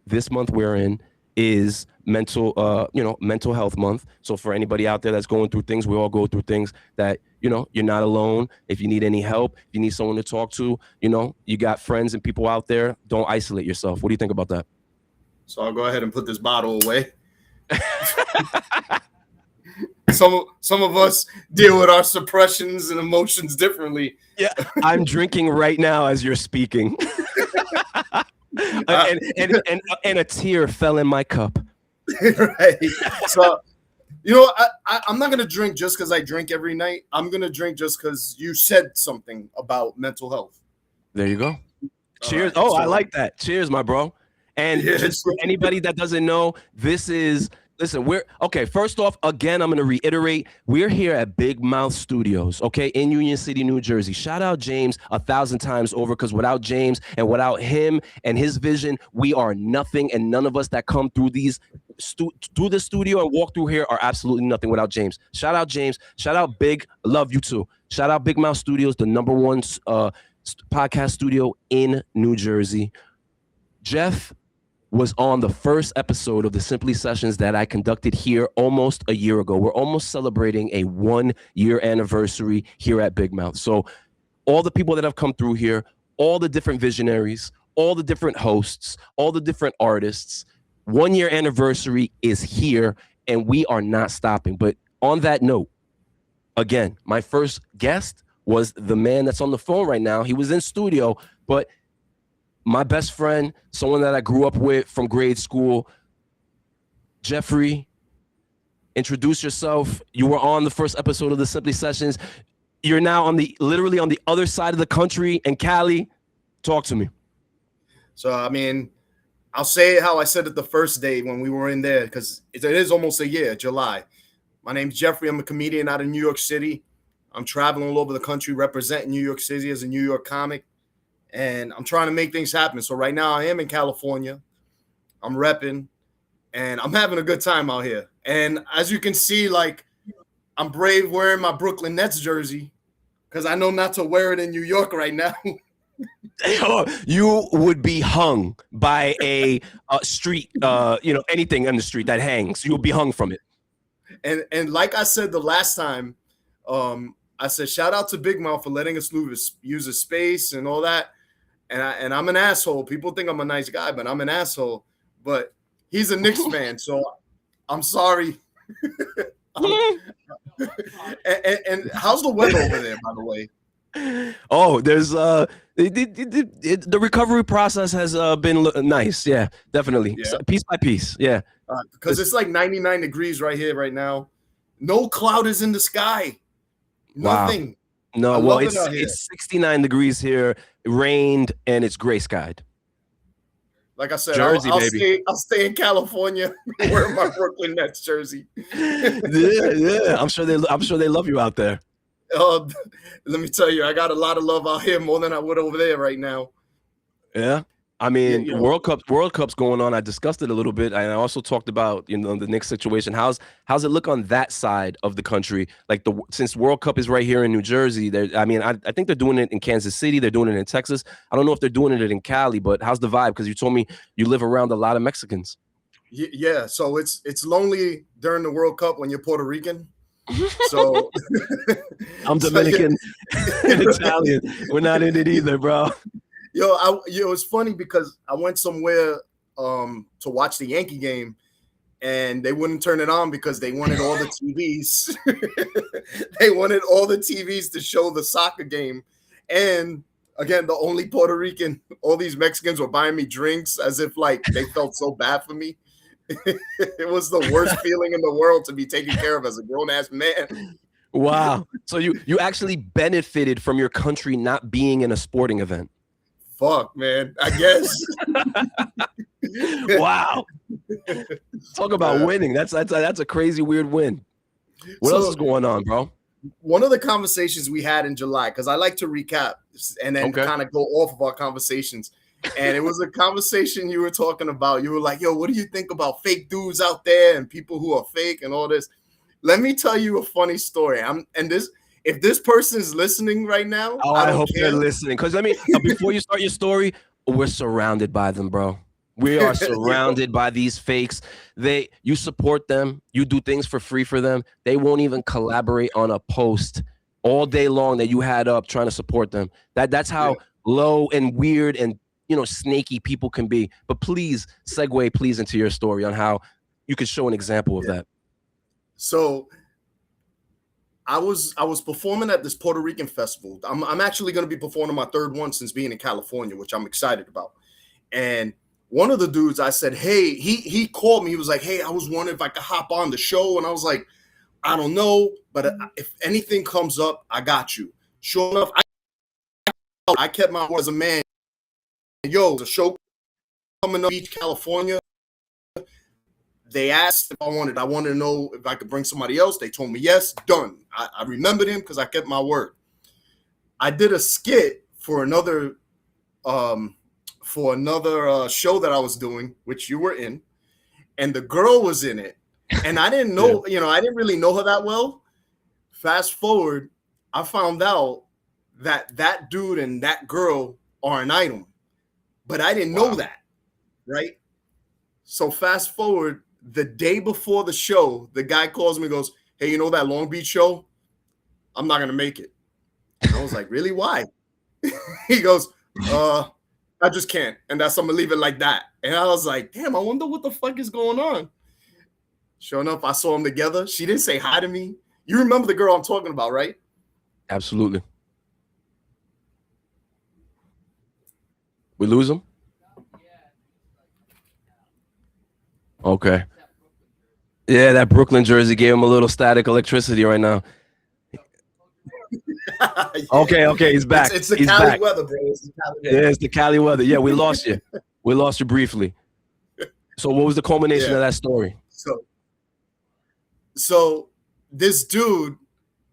this month we're in is mental health month. So for anybody out there that's going through things, we all go through things that, you're not alone. If you need any help, if you need someone to talk to, you got friends and people out there. Don't isolate yourself. What do you think about that? So I'll go ahead and put this bottle away. Some of us deal with our suppressions and emotions differently. Yeah, I'm drinking right now as you're speaking. and a tear fell in my cup. Right. So, I'm not gonna drink just because I drink every night. I'm gonna drink just because you said something about mental health. There you go. Cheers. Right, I like that. Cheers, my bro. And just for anybody that doesn't know, we're okay. First off, again, I'm going to reiterate, we're here at Big Mouth Studios, okay, in Union City, New Jersey. Shout out James 1,000 times over, because without James and without him and his vision, we are nothing. And none of us that come through through the studio and walk through here are absolutely nothing without James. Shout out James. Shout out Big. Love you too. Shout out Big Mouth Studios, the #1 podcast studio in New Jersey. Jeff was on the first episode of the Simply Sessions that I conducted here almost a year ago. We're almost celebrating a 1-year anniversary here at Big Mouth. So all the people that have come through here, all the different visionaries, all the different hosts, all the different artists, 1-year anniversary is here, and we are not stopping. But on that note, again, my first guest was the man that's on the phone right now. He was in studio, but my best friend, someone that I grew up with from grade school, Jeffrey, introduce yourself. You were on the first episode of the Simply Sessions. You're now literally on the other side of the country in Cali. Talk to me. So, I'll say it how I said it the first day when we were in there, because it is almost a year, July. My name's Jeffrey. I'm a comedian out of New York City. I'm traveling all over the country representing New York City as a New York comic. And I'm trying to make things happen. So right now I am in California. I'm repping, and I'm having a good time out here. And as you can see, I'm brave wearing my Brooklyn Nets jersey because I know not to wear it in New York right now. You would be hung by a street, anything on the street that hangs. You'll be hung from it. And like I said the last time, I said, shout out to Big Mouth for letting us use his space and all that. And I'm an asshole. People think I'm a nice guy, but I'm an asshole. But he's a Knicks fan, so I'm sorry. and how's the weather over there, by the way? Oh, there's the recovery process has been nice. Yeah, definitely. Yeah. So, piece by piece. Yeah. Because it's like 99 degrees right here right now. No cloud is in the sky. Nothing. Wow. No, well, it's 69 degrees here, rained, and it's gray skied. Like I said, Jersey, I'll stay in California wearing my Brooklyn Nets jersey. yeah. I'm sure they love you out there. Let me tell you, I got a lot of love out here, more than I would over there right now. Yeah. World Cup's going on. I discussed it a little bit. And I also talked about, the Knicks situation. How's it look on that side of the country? Like since World Cup is right here in New Jersey, I think they're doing it in Kansas City. They're doing it in Texas. I don't know if they're doing it in Cali, but how's the vibe? Because you told me you live around a lot of Mexicans. Yeah. So it's lonely during the World Cup when you're Puerto Rican. So I'm Dominican and Italian. We're not in it either, bro. It's funny because I went somewhere to watch the Yankee game, and they wouldn't turn it on because they wanted all the TVs. They wanted all the TVs to show the soccer game. And again, the only Puerto Rican, all these Mexicans were buying me drinks as if they felt so bad for me. It was the worst feeling in the world to be taken care of as a grown-ass man. Wow. So you actually benefited from your country not being in a sporting event. Fuck, man. I guess. Wow. Talk about winning. That's a crazy weird win. What else is going on, bro? One of the conversations we had in July, because I like to recap and then kind of go off of our conversations. And it was a conversation you were talking about. You were like, yo, what do you think about fake dudes out there and people who are fake and all this? Let me tell you a funny story. If this person is listening right now, I hope they're listening. Because before you start your story, we're surrounded by them, bro. We are surrounded by these fakes. You support them, you do things for free for them. They won't even collaborate on a post all day long that you had up trying to support them. That's how low and weird and snaky people can be. But please segue please into your story on how you could show an example of that. So I was performing at this Puerto Rican festival. I'm actually going to be performing my third one since being in California, which I'm excited about. And one of the dudes, I said, hey, he called me. He was like, hey, I was wondering if I could hop on the show. And I was like, I don't know, but if anything comes up, I got you. Sure enough, I kept my word as a man. Yo, the show coming up Beach, California. They asked if I wanted to know if I could bring somebody else. They told me yes, done. I remembered him because I kept my word. I did a skit for another show that I was doing, which you were in, and the girl was in it. And I didn't know, I didn't really know her that well. Fast forward, I found out that dude and that girl are an item, but I didn't know that, right? So fast forward, the day before the show, the guy calls me and goes, hey, you know that Long Beach show? I'm not going to make it. And I was like, really? Why? He goes, I just can't. And I'm going to leave it like that. And I was like, damn, I wonder what the fuck is going on. Sure enough, I saw them together. She didn't say hi to me. You remember the girl I'm talking about, right? Absolutely. We lose him? Okay. Yeah, that Brooklyn jersey gave him a little static electricity right now. Okay, he's back. It's the Cali weather, bro. It's the Cali weather. Yeah, we lost you. We lost you briefly. So what was the culmination of that story? So this dude,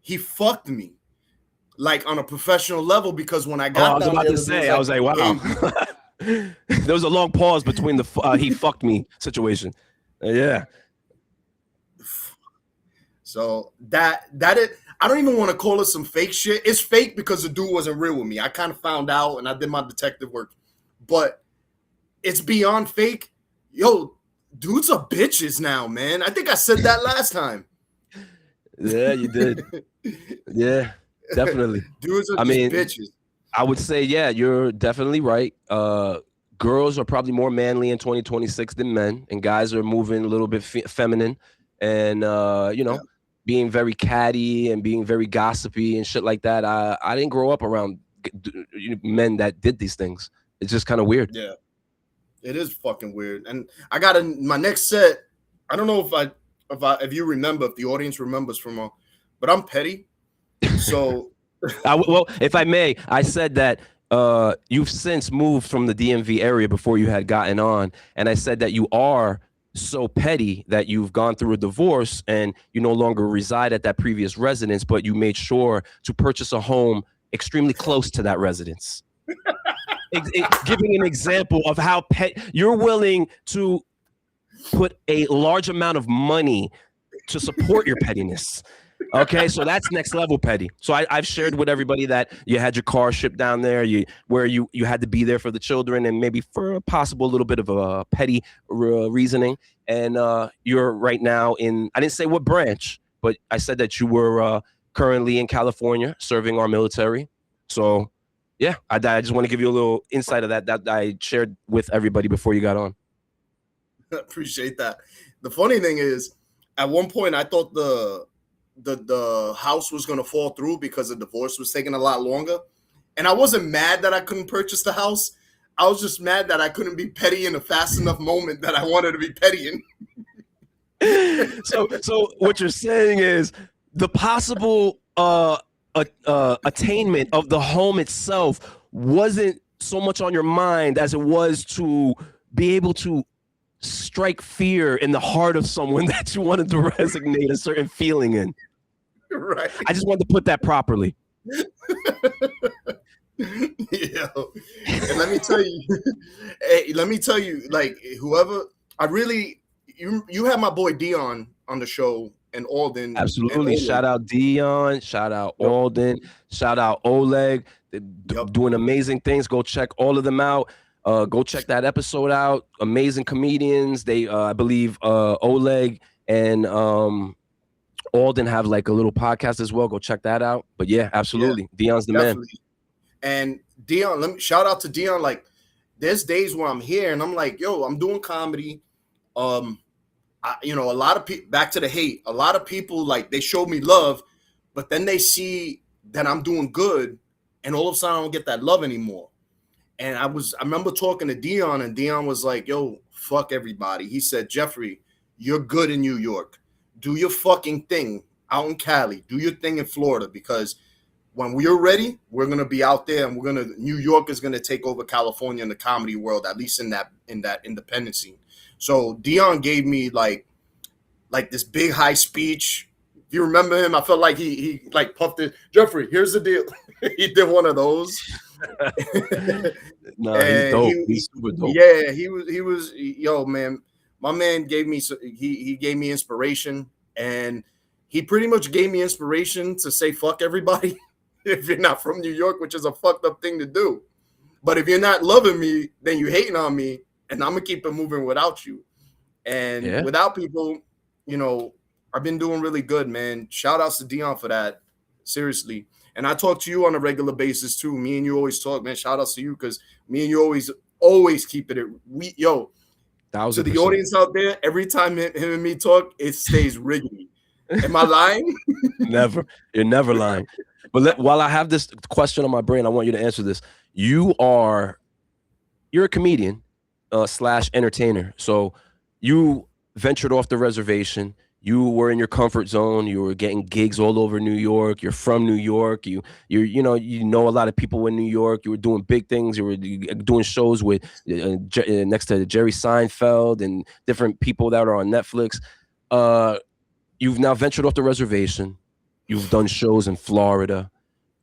he fucked me like on a professional level because when I got I was about to say, I was like, wow. There was a long pause between the he fucked me situation. Yeah. So that I don't even want to call it some fake shit. It's fake because the dude wasn't real with me. I kind of found out and I did my detective work, but it's beyond fake. Yo, dudes are bitches now, man. I think I said that last time. Yeah, you did. Yeah, definitely. Dudes are bitches. I would say, yeah, you're definitely right. Girls are probably more manly in 2026 than men, and guys are moving a little bit feminine and, being very catty and being very gossipy and shit like that. I didn't grow up around men that did these things. It's just kind of weird. Yeah, it is fucking weird. And I got my next set. I don't know if you remember, if the audience remembers but I'm petty. So, well, if I may, I said that you've since moved from the DMV area before you had gotten on, and I said that you are so petty that you've gone through a divorce and you no longer reside at that previous residence, but you made sure to purchase a home extremely close to that residence. Giving an example of how you're willing to put a large amount of money to support your pettiness. Okay, so that's next level petty. So I've shared with everybody that you had your car shipped down there, where you had to be there for the children and maybe for a possible little bit of a petty reasoning. And you're right now I didn't say what branch, but I said that you were currently in California serving our military. So yeah, I just want to give you a little insight of that I shared with everybody before you got on. Appreciate that. The funny thing is, at one point I thought the house was going to fall through because the divorce was taking a lot longer. And I wasn't mad that I couldn't purchase the house. I was just mad that I couldn't be petty in a fast enough moment that I wanted to be petty in. So what you're saying is the possible attainment of the home itself wasn't so much on your mind as it was to be able to strike fear in the heart of someone that you wanted to resonate a certain feeling in. Right. I just wanted to put that properly. Yeah. And let me tell you, like, whoever you have my boy Dion on the show and Alden. Absolutely. Shout out Dion, shout out Alden, shout out Oleg. They're doing amazing things. Go check all of them out. Go check that episode out. Amazing comedians. They, I believe, Oleg and Alden have like a little podcast as well. Go check that out. But yeah, absolutely, Dion's the man. And Dion, let me shout out to Dion. Like, there's days where I'm here and I'm like, yo, I'm doing comedy. You know, a lot of people, back to the hate, a lot of people, like, they show me love, but then they see that I'm doing good, and all of a sudden I don't get that love anymore. And I remember talking to Dion, and Dion was like, yo, fuck everybody. He said, Jeffrey, you're good in New York. Do your fucking thing out in Cali. Do your thing in Florida, because when we're ready, we're gonna be out there, and New York is gonna take over California in the comedy world, at least in that independent scene. So Dion gave me like this big high speech. If you remember him, I felt like he like puffed it. Jeffrey, here's the deal. He did one of those. No, he's dope. He's super dope. Yeah, he was. Yo, man, my man gave me he gave me inspiration, and he pretty much gave me inspiration to say fuck everybody if you're not from New York, which is a fucked up thing to do. But if you're not loving me, then you hating on me, and I'm gonna keep it moving without you. And without people, you know, I've been doing really good, man. Shout outs to Dion for that. Seriously. And I talk to you on a regular basis too. Me and you always talk, man. Shout outs to you, because me and you always keep it. To the audience out there, every time him and me talk, it stays riggedy. Am I lying? Never. You're never lying. But while I have this question on my brain, I want you to answer this. You're a comedian / entertainer. So you ventured off the reservation. You were in your comfort zone. You were getting gigs all over New York. You're from New York. You know a lot of people in New York. You were doing big things. You were doing shows with next to Jerry Seinfeld and different people that are on Netflix. You've now ventured off the reservation. You've done shows in Florida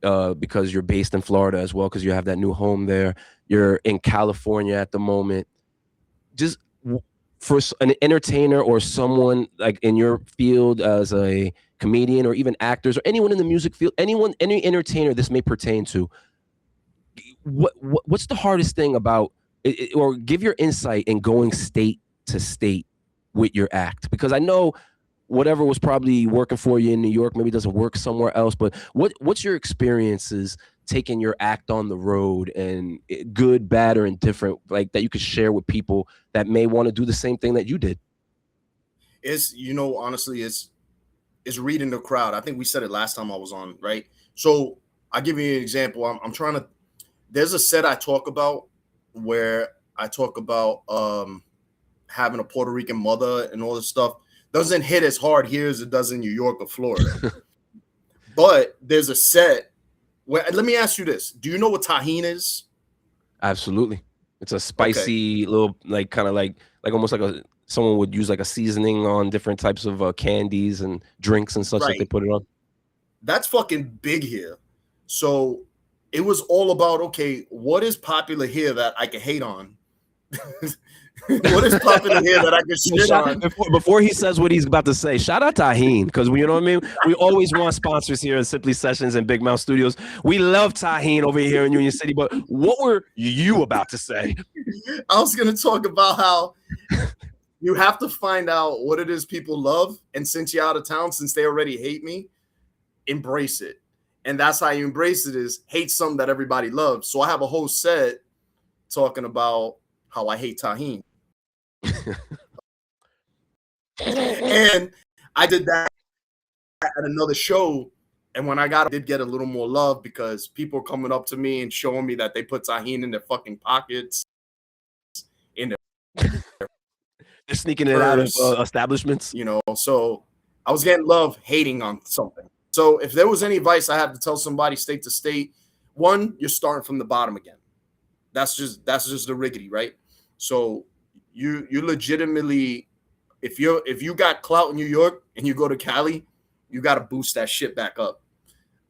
because you're based in Florida as well, because you have that new home there. You're in California at the moment. Just for an entertainer or someone like in your field as a comedian or even actors or anyone in the music field, any entertainer this may pertain to, what's the hardest thing about it, or give your insight in going state to state with your act? Because I know whatever was probably working for you in New York maybe doesn't work somewhere else, but what's your experiences taking your act on the road, and good, bad, or indifferent, like that you could share with people that may want to do the same thing that you did? It's, honestly, it's reading the crowd. I think we said it last time I was on, right? So I'll give you an example. I'm trying to, there's a set I talk about where I talk about having a Puerto Rican mother and all this stuff. Doesn't hit as hard here as it does in New York or Florida. But there's a set where, let me ask you this. Do you know what tahini is? Absolutely. It's a spicy little, like, kind of like almost like someone would use like a seasoning on different types of candies and drinks and such that they put it on. That's fucking big here. So it was all about, okay, what is popular here that I can hate on? What is popular here that I can shit on? Before he says what he's about to say, shout out Tahine, because you know what I mean? We always want sponsors here at Simply Sessions and Big Mouth Studios. We love Tahine over here in Union City, but what were you about to say? I was going to talk about how you have to find out what it is people love, and since you're out of town, since they already hate me, embrace it. And that's how you embrace it, is hate something that everybody loves. So I have a whole set talking about how I hate tahini. And I did that at another show, and when I did get a little more love, because people are coming up to me and showing me that they put tahini in their fucking pockets, in their they're sneaking it out of establishments, so I was getting love hating on something. So if there was any advice I had to tell somebody state to state, one, you're starting from the bottom again. That's just the riggedy, right? So you legitimately, if you got clout in New York and you go to Cali, you got to boost that shit back up,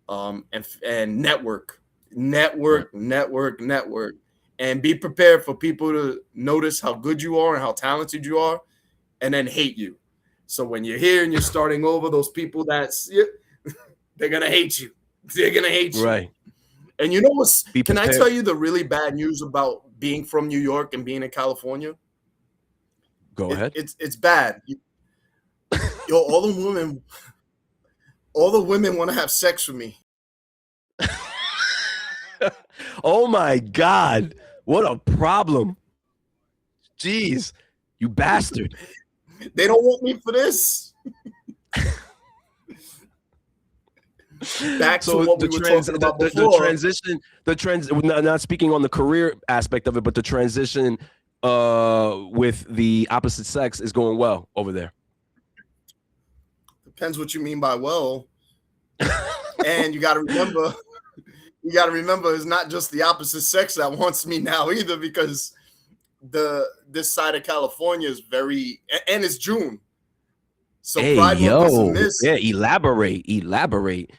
and network, and be prepared for people to notice how good you are and how talented you are, and then hate you. So when you're here and you're starting over, those people they're gonna hate you. They're gonna hate you, right? And you know what's? Can I tell you the really bad news about being from New York and being in California. Go ahead. It's bad. Yo, all the women want to have sex with me. Oh my God. What a problem. Jeez, you bastard. They don't want me for this. Back to what we were talking about before. Not speaking on the career aspect of it, but the transition with the opposite sex is going well over there. Depends what you mean by well. And you got to remember, it's not just the opposite sex that wants me now either, because this side of California is very, and it's June. So hey, Pride Month is a miss. Yeah, elaborate.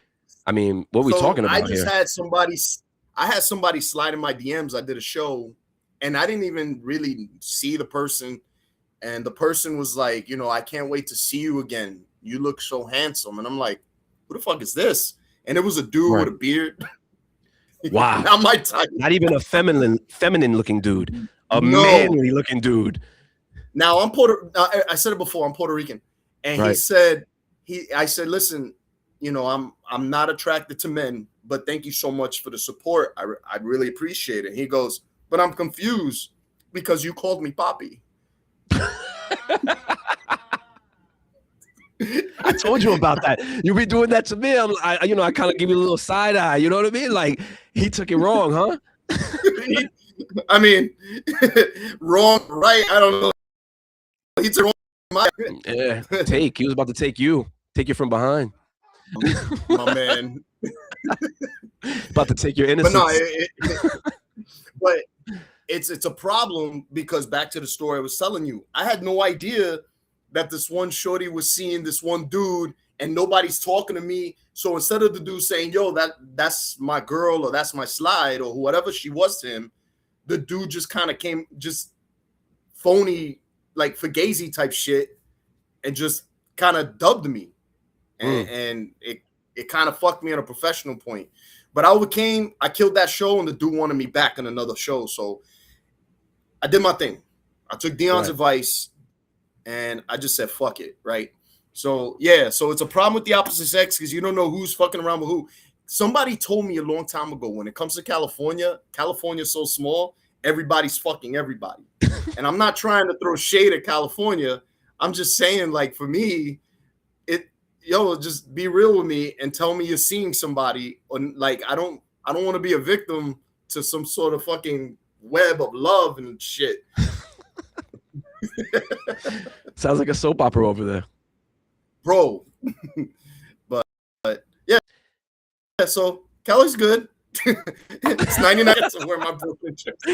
I mean, what are we talking about here? I had somebody slide in my DMs. I did a show and I didn't even really see the person. And the person was like, I can't wait to see you again. You look so handsome. And I'm like, who the fuck is this? And it was a dude with a beard. Wow. Not my type. Not even a feminine looking dude. Manly looking dude. Now I said it before, I'm Puerto Rican. And I said, listen, I'm not attracted to men, but thank you so much for the support. I really appreciate it. He goes, but I'm confused because you called me Papi. I told you about that. You be doing that to me. I kind of give you a little side eye. You know what I mean? Like, he took it wrong, huh? I mean, wrong, right? I don't know. He took wrong. Yeah, he was about to take you from behind. My man. About to take your innocence. But it's a problem because back to the story I was telling you, I had no idea that this one shorty was seeing this one dude and nobody's talking to me. So instead of the dude saying, yo, that's my girl or that's my slide or whatever she was to him, the dude just kind of came just phony, like Fugazi type shit and just kind of dubbed me. And it kind of fucked me on a professional point. But I killed that show and the dude wanted me back in another show. So I did my thing. I took Dion's advice and I just said, fuck it. Right. So, yeah. So it's a problem with the opposite sex because you don't know who's fucking around with who. Somebody told me a long time ago, when it comes to California's so small, everybody's fucking everybody. And I'm not trying to throw shade at California. I'm just saying, like, for me, just be real with me and tell me you're seeing somebody. And like, I don't want to be a victim to some sort of fucking web of love and shit. Sounds like a soap opera over there, bro. but yeah. So Cali's good. It's 99 to wear my Brooklyn chips.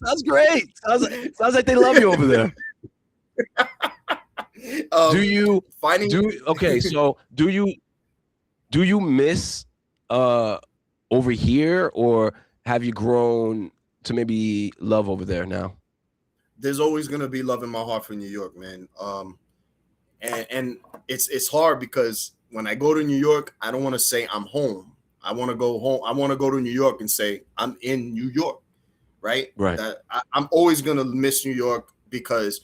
Sounds great. Sounds like they love you over there. Do you miss over here, or have you grown to maybe love over there now? There's always gonna be love in my heart for New York, man. And it's hard because when I go to New York, I don't want to say I'm home. I want to go home. I want to go to New York and say I'm in New York, right? Right. I'm always gonna miss New York because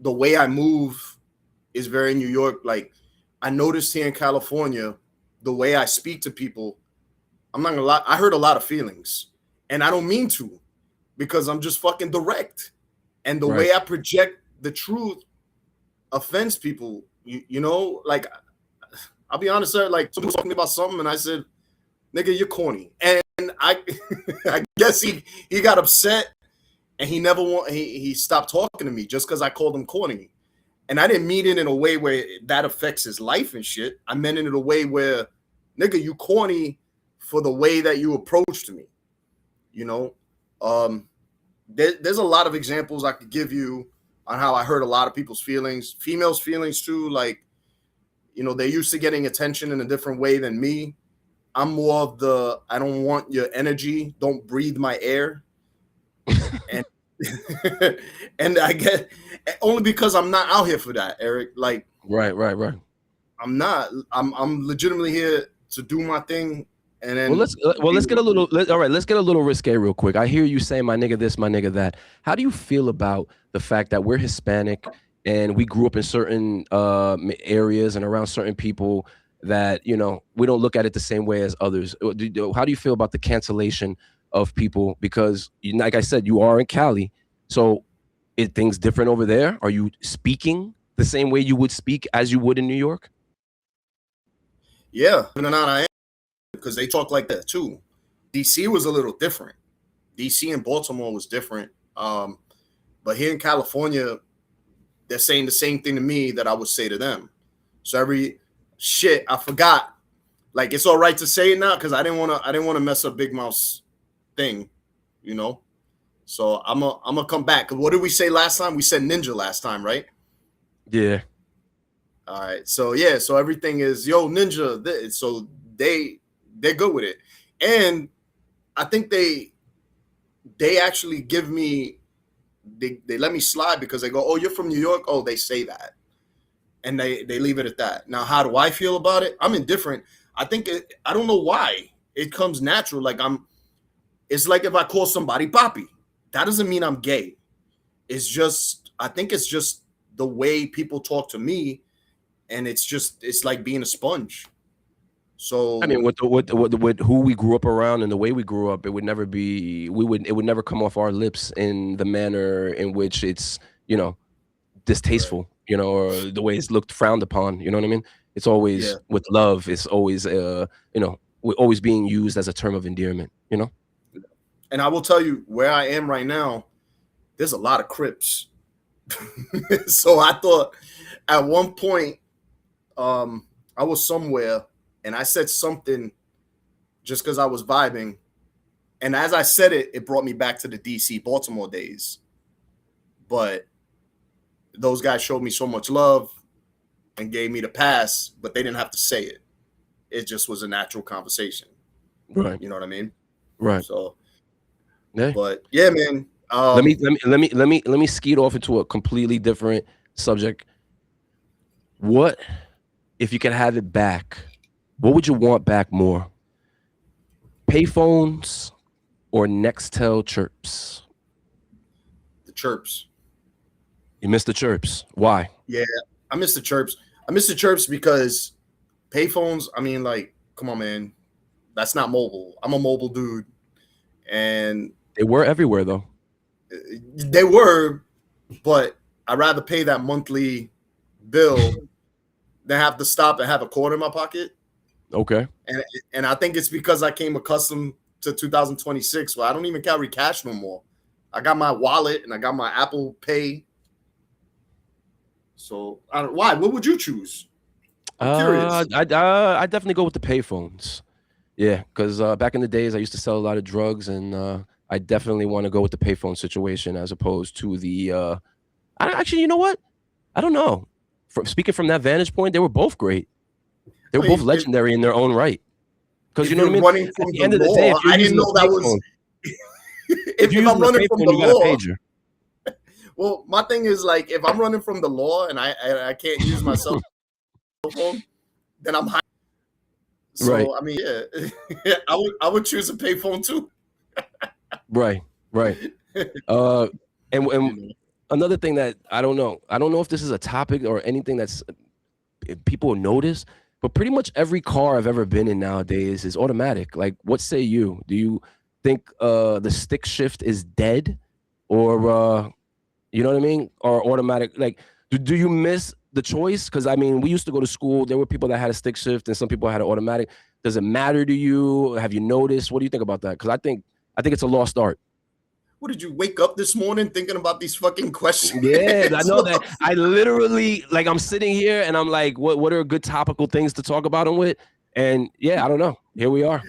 the way I move is very New York. Like, I noticed here in California, the way I speak to people, I'm not gonna lie, I hurt a lot of feelings. And I don't mean to, because I'm just fucking direct. And the way I project the truth offends people. You know, like, I'll be honest, sir, like, someone was talking about something and I said, nigga, you're corny. And I guess he got upset. And he stopped talking to me just because I called him corny. And I didn't mean it in a way where that affects his life and shit. I meant it in a way where, nigga, you corny for the way that you approached me. You know, there's a lot of examples I could give you on how I hurt a lot of people's feelings, females' feelings too. Like, they're used to getting attention in a different way than me. I'm more of I don't want your energy. Don't breathe my air. And and I get only because I'm not out here for that, Eric. Like, right. I'm not. I'm legitimately here to do my thing And then let's get a little. All right, let's get a little risque real quick. I hear you saying my nigga this, my nigga that. How do you feel about the fact that we're Hispanic and we grew up in certain areas and around certain people that we don't look at it the same way as others? How do you feel about the cancellation of people? Because like I said, you are in Cali, so things different over there? Are you speaking the same way you would speak as you would in New York? Yeah, no, I am, because they talk like that too. DC was a little different. DC and Baltimore was different. But here in California, they're saying the same thing to me that I would say to them. So I forgot. Like, it's all right to say it now because I didn't want to mess up Big Mouth's thing, So I'm gonna come back. What did we say last time? We said ninja last time, right? Yeah. All right. So yeah. So everything is ninja. So they're good with it, and I think they actually give me they let me slide because they go, oh, you're from New York. Oh, they say that, and they leave it at that. Now, how do I feel about it? I'm indifferent. I think I don't know why it comes natural. Like it's like if I call somebody Papi, that doesn't mean I'm gay. I think it's just the way people talk to me, and it's like being a sponge. So I mean, with who we grew up around and the way we grew up, it would never never come off our lips in the manner in which it's distasteful, right, or the way it's looked frowned upon. You know what I mean? It's always with love. It's always we're always being used as a term of endearment. And I will tell you where I am right now. There's a lot of Crips. So I thought at one point I was somewhere and I said something just because I was vibing. And as I said it, it brought me back to the DC Baltimore days. But those guys showed me so much love and gave me the pass, but they didn't have to say it. It just was a natural conversation. Right. You know what I mean? Right. So yeah. But yeah, man. Let me skeet off into a completely different subject. What if you could have it back? What would you want back more? Payphones or Nextel chirps? The chirps. You miss the chirps. Why? Yeah, I miss the chirps. I miss the chirps because payphones, I mean, like, come on, man. That's not mobile. I'm a mobile dude. And they were everywhere, though. They were, but I'd rather pay that monthly bill than have to stop and have a quarter in my pocket. Okay. And I think it's because I came accustomed to 2026 where I don't even carry cash no more. I got my wallet and I got my Apple Pay. So why? What would you choose? I'm curious. I definitely go with the payphones. Yeah, because back in the days I used to sell a lot of drugs, and I definitely want to go with the payphone situation as opposed to the. Actually, you know what? I don't know. Speaking from that vantage point, they were both great. They were both legendary in their own right. Because you know what I mean. At the end of the day, I didn't know that was. If I'm running from the law, well, my thing is like if I'm running from the law and I can't use my cell phone, then I'm high. So right. I mean, yeah, I would choose a payphone too. Right. And another thing that I don't know if this is a topic or anything that's people notice, but pretty much every car I've ever been in nowadays is automatic. Like, what say you? Do you think the stick shift is dead, or you know what I mean, or automatic? Like, do you miss the choice? Because I mean, we used to go to school. There were people that had a stick shift, and some people had an automatic. Does it matter to you? Have you noticed? What do you think about that? Because I think it's a lost art. What, did you wake up this morning thinking about these fucking questions? Yeah, I know that. I literally, like, I'm sitting here and I'm like, what are good topical things to talk about them with? And yeah, I don't know. Here we are.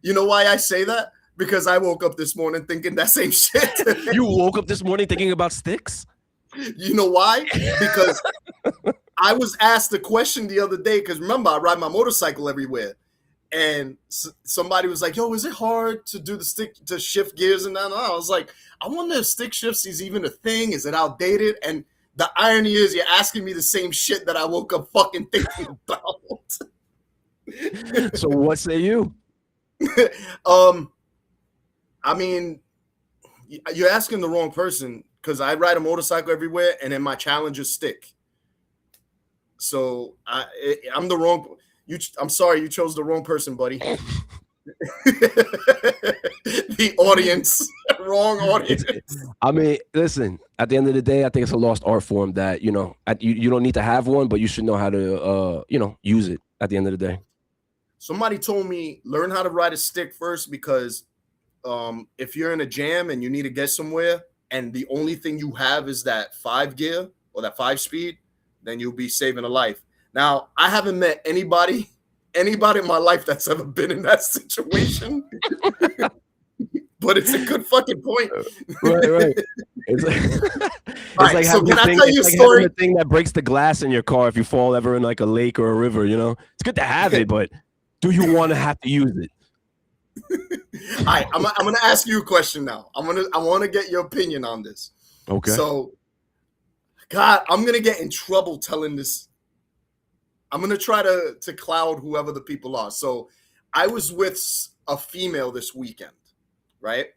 You know why I say that? Because I woke up this morning thinking that same shit. You woke up this morning thinking about sticks? You know why? Because I was asked a question the other day, because remember, I ride my motorcycle everywhere. And somebody was like, yo, is it hard to do the stick to shift gears? And I was like, I wonder if stick shifts is even a thing. Is it outdated? And the irony is you're asking me the same shit that I woke up fucking thinking about. So what say you? I mean, you're asking the wrong person because I ride a motorcycle everywhere, and then my challenge is stick. So I'm the wrong. I'm sorry, you chose the wrong person, buddy. The audience, wrong audience. I mean, listen. At the end of the day, I think it's a lost art form that you don't need to have one, but you should know how to use it. At the end of the day, somebody told me learn how to ride a stick first because if you're in a jam and you need to get somewhere, and the only thing you have is that 5 gear or that 5-speed, then you'll be saving a life. Now, I haven't met anybody in my life that's ever been in that situation. But it's a good fucking point. Right. It's like so can I tell you a story? The thing that breaks the glass in your car if you fall ever in like a lake or a river, it's good to have it, but do you want to have to use it? All right, I'm gonna ask you a question now. I want to get your opinion on this. Okay. So, God, I'm gonna get in trouble telling this. I'm gonna try to cloud whoever the people are. So, I was with a female this weekend, right?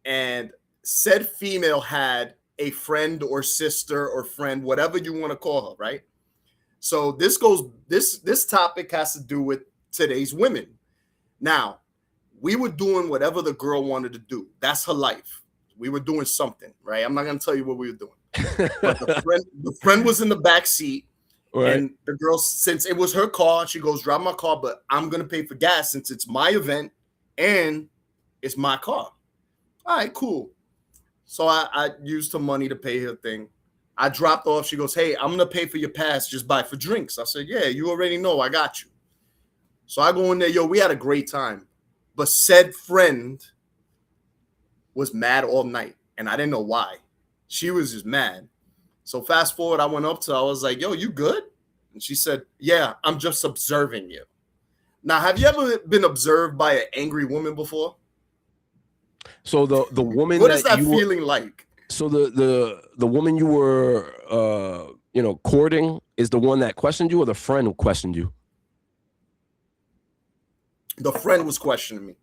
And said female had a friend or sister or friend, whatever you want to call her, right? So this topic has to do with today's women. Now, we were doing whatever the girl wanted to do. That's her life. We were doing something, right? I'm not going to tell you what we were doing. But the friend was in the back seat, right. And the girl, since it was her car, she goes, drive my car, but I'm going to pay for gas since it's my event and it's my car. All right, cool. So I used her money to pay her thing. I dropped off. She goes, hey, I'm going to pay for your pass. Just buy for drinks. I said, yeah, you already know. I got you. So I go in there. Yo, we had a great time. But said friend was mad all night, and I didn't know why. She was just mad. So fast forward, I went up to her. I was like, yo, you good? And she said, yeah, I'm just observing you. Now, have you ever been observed by an angry woman before? So the woman, what is that feeling like? So the woman you were courting is the one that questioned you, or the friend who questioned you? The friend was questioning me.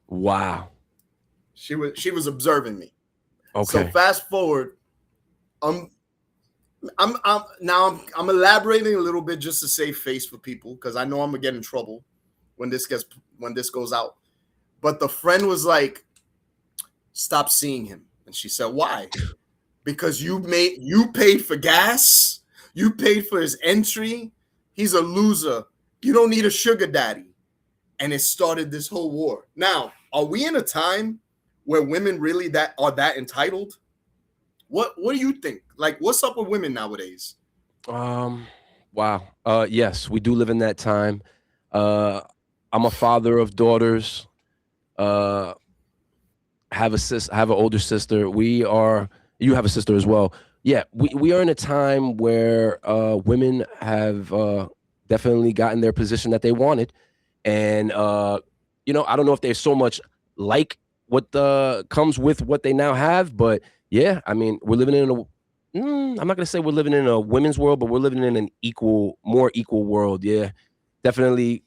Wow. She was observing me. Okay. So fast forward, I'm elaborating a little bit just to save face for people because I know I'm gonna get in trouble when this goes out. But the friend was like, stop seeing him. And she said, why? Because you paid for gas, you paid for his entry. He's a loser. You don't need a sugar daddy. And it started this whole war. Now, are we in a time where women really are that entitled? What do you think? Like, what's up with women nowadays? Wow. Yes, we do live in that time. I'm a father of daughters. Have an older sister. You have a sister as well. Yeah, we are in a time where women have definitely gotten their position that they wanted. And, I don't know if there's so much like what comes with what they now have, but yeah, I mean, we're living in I'm not going to say we're living in a women's world, but we're living in an more equal world. Yeah, definitely.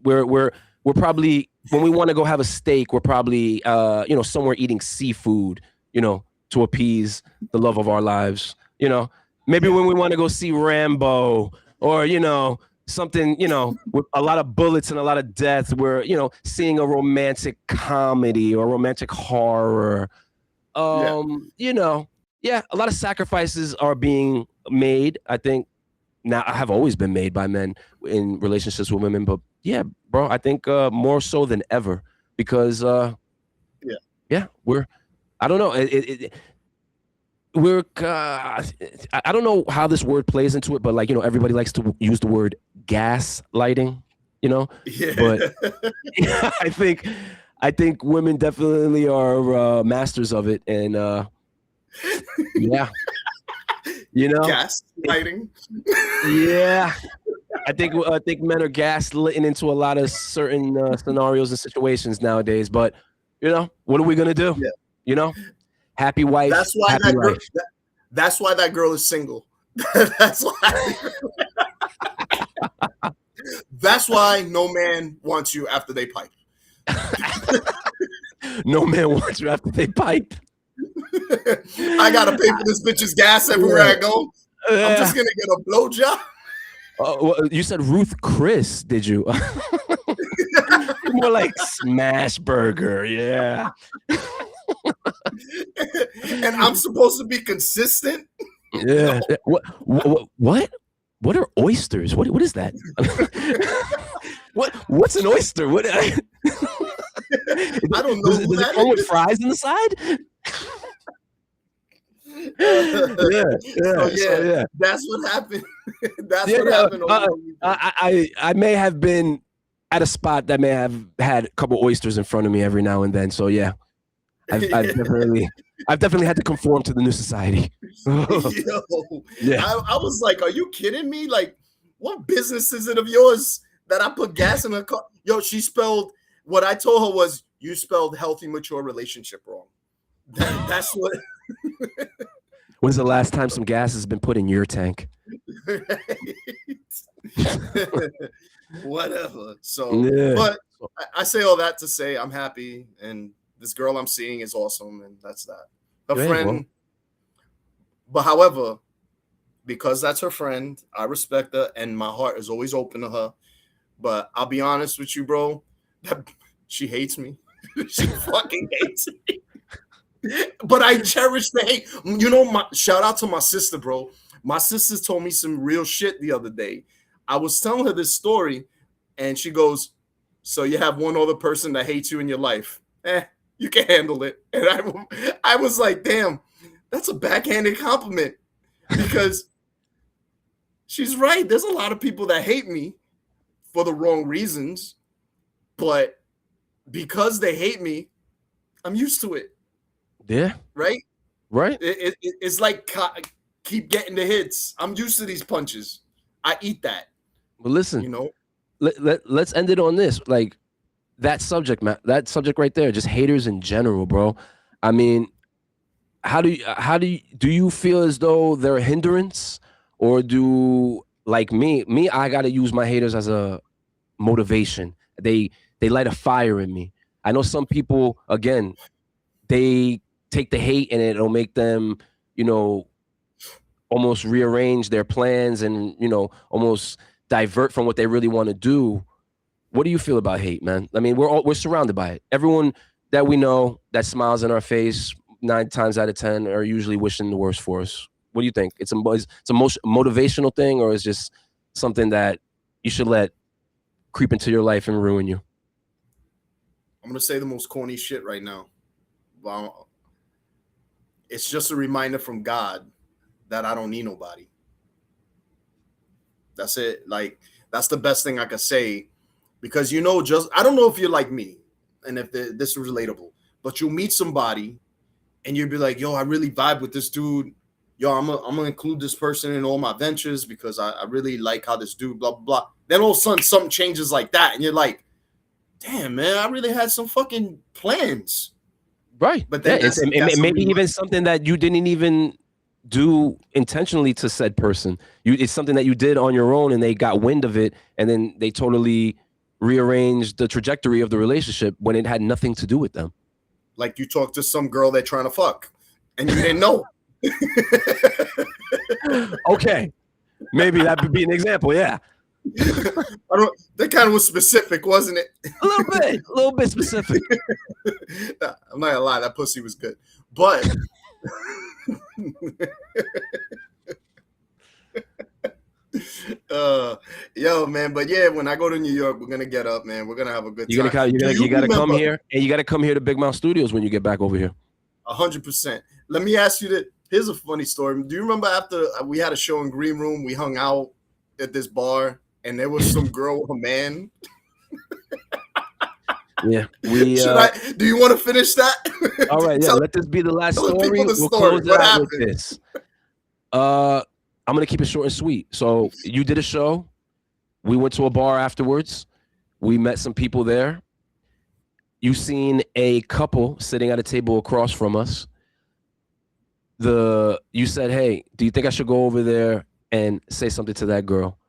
We're probably, when we want to go have a steak, we're probably, somewhere eating seafood, to appease the love of our lives. Maybe when we want to go see Rambo or, something, with a lot of bullets and a lot of death, we're, seeing a romantic comedy or romantic horror. A lot of sacrifices are being made. I think now I have always been made by men in relationships with women, but yeah, bro, I think more so than ever because I don't know. I don't know how this word plays into it, but everybody likes to use the word gaslighting, but I think women definitely are masters of it. And gaslighting. Yeah. I think men are gaslighting into a lot of certain scenarios and situations nowadays, but what are we going to do? Yeah. Happy wife. That's why that's why that girl is single. That's why. That's why no man wants you after they pipe. No man wants you after they pipe. I gotta pay for this bitch's gas everywhere I go. I'm just gonna get a blowjob. Well, you said Ruth Chris, did you? More like Smash Burger, yeah. And I'm supposed to be consistent. Yeah. No. What are oysters? What is that? What's an oyster? What? I don't know. Does it come with fries on the side? Yeah. That's what happened. That's what happened. I may have been at a spot that may have had a couple oysters in front of me every now and then. So yeah, I've definitely had to conform to the new society. Yo, yeah. I was like, are you kidding me? Like, what business is it of yours that I put gas in a car? Yo, she spelled, what I told her was, you spelled healthy, mature relationship wrong. That's what. When's the last time some gas has been put in your tank? Whatever. So, yeah. But I say all that to say I'm happy, and this girl I'm seeing is awesome, and that's that. Her friend. Well. But however, because that's her friend, I respect her, and my heart is always open to her. But I'll be honest with you, bro. She hates me. She fucking hates me. But I cherish the hate. You know, shout out to my sister, bro. My sister told me some real shit the other day. I was telling her this story, and she goes, so you have one other person that hates you in your life. You can handle it. And I was like, damn, that's a backhanded compliment, because she's right. There's a lot of people that hate me for the wrong reasons, but because they hate me, I'm used to it. Yeah. Right? Right. It's like keep getting the hits. I'm used to these punches. I eat that. But listen, you know, let's end it on this. Like that subject right there, just haters in general, bro. I mean, how do you feel as though they're a hindrance, or do, like me, I got to use my haters as a motivation. They light a fire in me. I know some people, again, they take the hate and it'll make them, you know, almost rearrange their plans and, you know, almost divert from what they really want to do. What do you feel about hate, man? I mean, we're surrounded by it. Everyone that we know that smiles in our face 9 times out of 10 are usually wishing the worst for us. What do you think? It's a motivational thing, or is just something that you should let creep into your life and ruin you? I'm gonna say the most corny shit right now. Well, it's just a reminder from God that I don't need nobody. That's it. Like, that's the best thing I could say, because, you know, just, I don't know if you're like me and if this is relatable, but you'll meet somebody and you'll be like, yo, I really vibe with this dude. Yo, I'm gonna include this person in all my ventures because I really like how this dude, blah, blah, blah. Then all of a sudden something changes like that. And you're like, damn, man, I really had some fucking plans. Right. But then maybe even something that you didn't even do intentionally to said person. It's something that you did on your own, and they got wind of it, and then they totally rearranged the trajectory of the relationship when it had nothing to do with them. Like, you talked to some girl they're trying to fuck, and you didn't know. Okay, maybe that would be an example. Yeah. That kind of was specific, wasn't it? A little bit specific. I'm not gonna lie, that pussy was good, but yo, man. But yeah, when I go to New York, we're gonna get up, man. We're gonna have a good time. You gotta come here, and you gotta come here to Big Mouth Studios when you get back over here. 100%. Let me ask you that. Here's a funny story. Do you remember after we had a show in Green Room, we hung out at this bar, and there was some girl with a man? Yeah. Do you want to finish that? All right. Yeah. Let this be the last story. We'll close it out with this. I'm gonna keep it short and sweet. So you did a show. We went to a bar afterwards. We met some people there. You seen a couple sitting at a table across from us. You said, hey, do you think I should go over there and say something to that girl?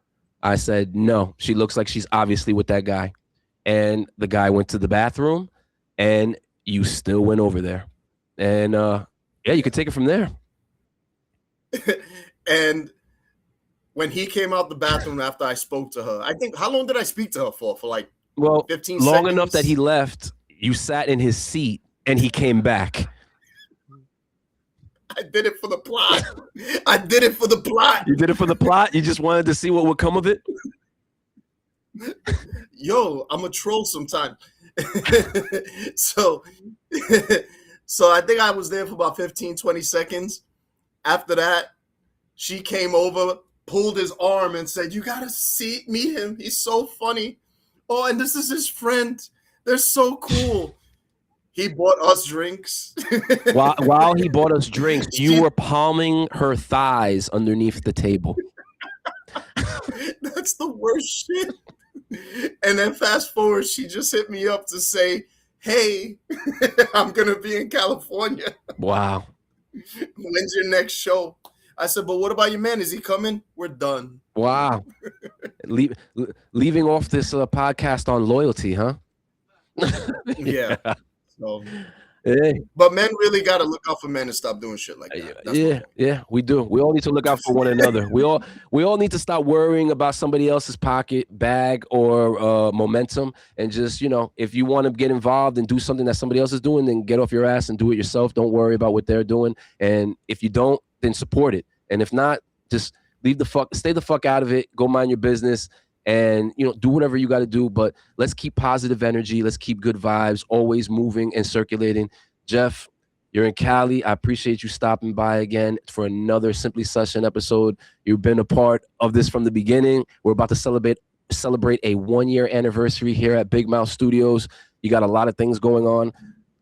I said, no, she looks like she's obviously with that guy. and the guy went to the bathroom, and you still went over there. And yeah, you could take it from there. And when he came out the bathroom after I spoke to her, I think, how long did I speak to her for? For like 15 long seconds? Enough that he left. You sat in his seat, and he came back. I did it for the plot. I did it for the plot. You did it for the plot? You just wanted to see what would come of it? Yo, I'm a troll sometimes. So I think I was there for about 15, 20 seconds. After that, she came over, pulled his arm, and said, "You gotta meet him. He's so funny. Oh, and this is his friend. They're so cool." He bought us drinks. While he bought us drinks, you were palming her thighs underneath the table. That's the worst shit. And then fast forward, she just hit me up to say, "Hey, I'm going to be in California. Wow. When's your next show?" I said, "But what about your man? Is he coming?" "We're done." Wow. Leaving off this podcast on loyalty, huh? Yeah. So, hey. But men really got to look out for men and stop doing shit like that. Yeah, we do. We all need to look out for one another. We all need to stop worrying about somebody else's pocket, bag, or momentum, and just, if you want to get involved and do something that somebody else is doing, then get off your ass and do it yourself. Don't worry about what they're doing. And if you don't, then support it. And if not, just stay the fuck out of it. Go mind your business. And, do whatever you got to do, but let's keep positive energy. Let's keep good vibes, always moving and circulating. Jeff, you're in Cali. I appreciate you stopping by again for another Simply Session episode. You've been a part of this from the beginning. We're about to celebrate a 1-year anniversary here at Big Mouth Studios. You got a lot of things going on.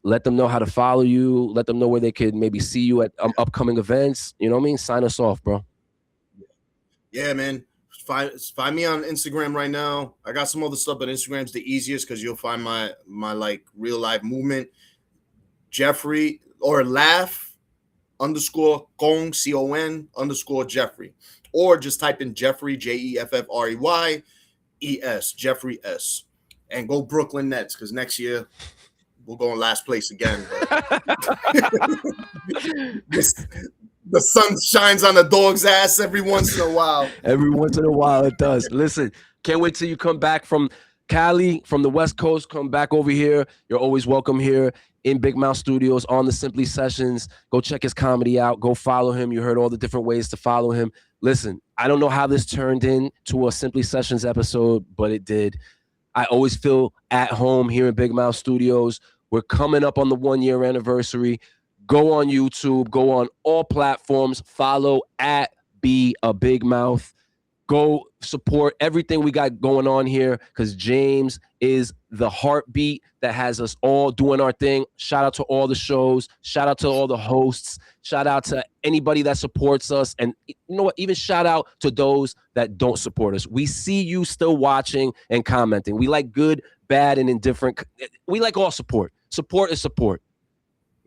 Let them know how to follow you. Let them know where they could maybe see you at upcoming events. You know what I mean? Sign us off, bro. Yeah, man. Find me on Instagram right now. I got some other stuff, but Instagram's the easiest because you'll find my like real life movement. Jeffrey or laugh _ con _ Jeffrey, or just type in Jeffrey JEFFREY ES Jeffrey S, and go Brooklyn Nets because next year we'll go in last place again. The sun shines on a dog's ass every once in a while. Every once in a while it does. Listen, can't wait till you come back from Cali, from the West Coast. Come back over here. You're always welcome here in Big Mouth Studios on the Simply Sessions. Go check his comedy out. Go follow him. You heard all the different ways to follow him. Listen, I don't know how this turned into a Simply Sessions episode, but it did. I always feel at home here in Big Mouth Studios. We're coming up on the 1-year anniversary. Go on YouTube, go on all platforms, follow at Be a Big Mouth. Go support everything we got going on here because James is the heartbeat that has us all doing our thing. Shout out to all the shows. Shout out to all the hosts. Shout out to anybody that supports us. And you know what? Even shout out to those that don't support us. We see you still watching and commenting. We like good, bad, and indifferent. We like all support. Support is support.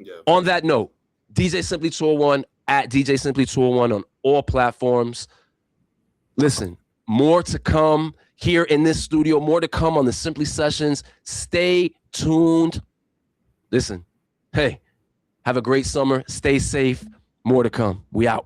Yeah. On that note, DJ Simply 201 at DJ Simply 201 on all platforms. Listen, more to come here in this studio, more to come on the Simply Sessions. Stay tuned. Listen, hey, have a great summer. Stay safe. More to come. We out.